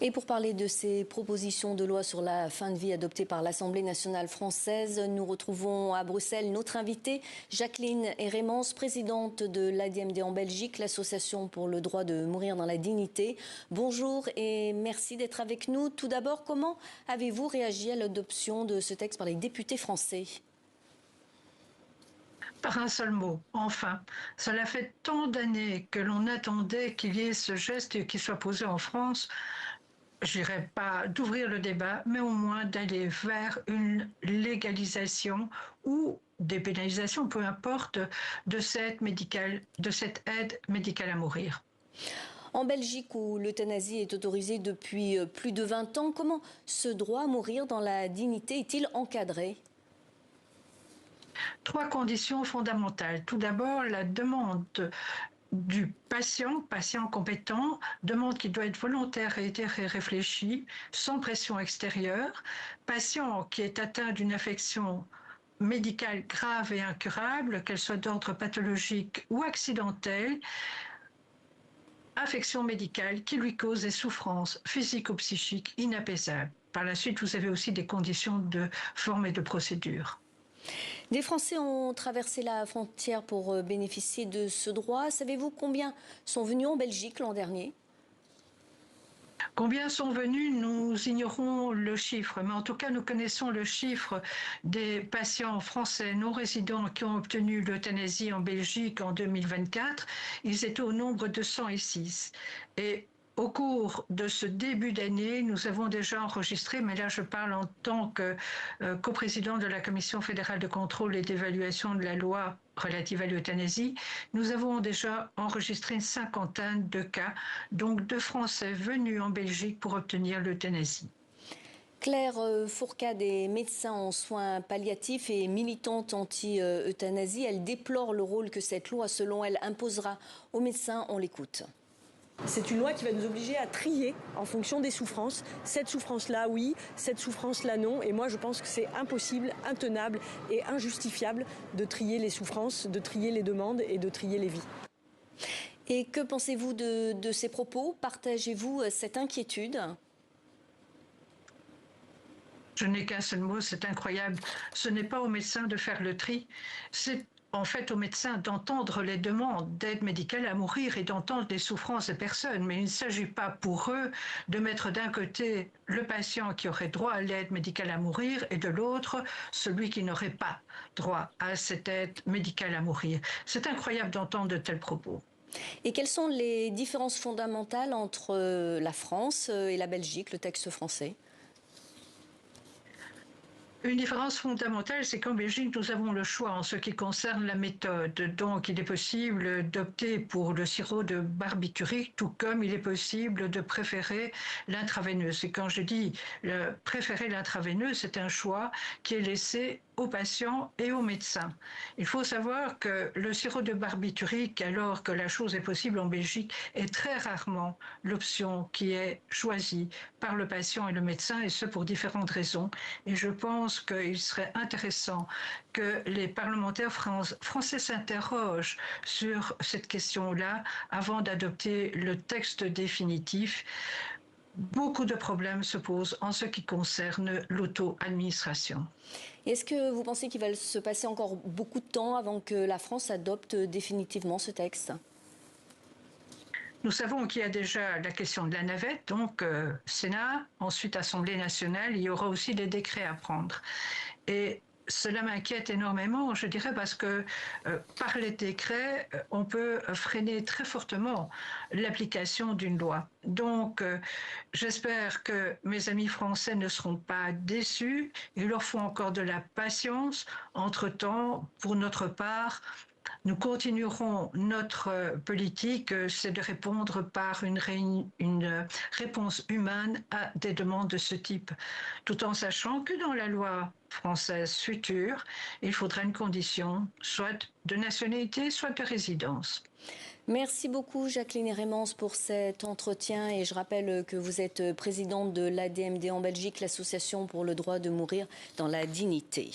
Et pour parler de ces propositions de loi sur la fin de vie adoptées par l'Assemblée nationale française, nous retrouvons à Bruxelles notre invitée Jacqueline Hérémence, présidente de l'ADMD en Belgique, l'association pour le droit de mourir dans la dignité. Bonjour et merci d'être avec nous. Tout d'abord, comment avez-vous réagi à l'adoption de ce texte par les députés français ? Par un seul mot, enfin. Cela fait tant d'années que l'on attendait qu'il y ait ce geste qui soit posé en France. Je dirais pas d'ouvrir le débat, mais au moins d'aller vers une légalisation ou des pénalisations, peu importe, de cette aide médicale à mourir. En Belgique, où l'euthanasie est autorisée depuis plus de 20 ans, comment ce droit à mourir dans la dignité est-il encadré ? Trois conditions fondamentales. Tout d'abord, la demande du patient compétent, demande qui doit être volontaire et réfléchie, sans pression extérieure, patient qui est atteint d'une affection médicale grave et incurable, qu'elle soit d'ordre pathologique ou accidentelle, affection médicale qui lui cause des souffrances physiques ou psychiques inapaisables. Par la suite, vous avez aussi des conditions de forme et de procédure. Des Français ont traversé la frontière pour bénéficier de ce droit. Savez-vous combien sont venus en Belgique l'an dernier ? Combien sont venus, nous ignorons le chiffre, mais en tout cas, nous connaissons le chiffre des patients français non résidents qui ont obtenu l'euthanasie en Belgique en 2024. Ils étaient au nombre de 106. Et au cours de ce début d'année, nous avons déjà enregistré, mais là je parle en tant que coprésident de la Commission fédérale de contrôle et d'évaluation de la loi relative à l'euthanasie, nous avons déjà enregistré une cinquantaine de cas, donc de Français venus en Belgique pour obtenir l'euthanasie. Claire Fourcade est médecin en soins palliatifs et militante anti-euthanasie. Elle déplore le rôle que cette loi, selon elle, imposera aux médecins. On l'écoute. C'est une loi qui va nous obliger à trier en fonction des souffrances. Cette souffrance-là, oui, cette souffrance-là, non. Et moi, je pense que c'est impossible, intenable et injustifiable de trier les souffrances, de trier les demandes et de trier les vies. Et que pensez-vous de ces propos ? Partagez-vous cette inquiétude ? Je n'ai qu'un seul mot, c'est incroyable. Ce n'est pas aux médecins de faire le tri, c'est en fait aux médecins d'entendre les demandes d'aide médicale à mourir et d'entendre les souffrances des personnes. Mais il ne s'agit pas pour eux de mettre d'un côté le patient qui aurait droit à l'aide médicale à mourir et de l'autre celui qui n'aurait pas droit à cette aide médicale à mourir. C'est incroyable d'entendre de tels propos. Et quelles sont les différences fondamentales entre la France et la Belgique, le texte français ? Une différence fondamentale, c'est qu'en Belgique, nous avons le choix en ce qui concerne la méthode. Donc, il est possible d'opter pour le sirop de barbiturique, tout comme il est possible de préférer l'intraveineuse. Et quand je dis préférer l'intraveineuse, c'est un choix qui est laissé aux patients et aux médecins. Il faut savoir que le sirop de barbiturique, alors que la chose est possible en Belgique, est très rarement l'option qui est choisie par le patient et le médecin, et ce pour différentes raisons. Et je pense qu'il serait intéressant que les parlementaires français s'interrogent sur cette question-là avant d'adopter le texte définitif. Beaucoup de problèmes se posent en ce qui concerne l'auto-administration. Est-ce que vous pensez qu'il va se passer encore beaucoup de temps avant que la France adopte définitivement ce texte ? Nous savons qu'il y a déjà la question de la navette, donc Sénat, ensuite Assemblée nationale, il y aura aussi des décrets à prendre. Et cela m'inquiète énormément, je dirais, parce que par les décrets, on peut freiner très fortement l'application d'une loi. Donc, j'espère que mes amis français ne seront pas déçus. Il leur faut encore de la patience. Entre-temps, pour notre part, nous continuerons notre politique, c'est de répondre par une réponse humaine à des demandes de ce type, tout en sachant que dans la loi française future, il faudra une condition, soit de nationalité, soit de résidence. Merci beaucoup Jacqueline Hérémence pour cet entretien et je rappelle que vous êtes présidente de l'ADMD en Belgique, l'association pour le droit de mourir dans la dignité.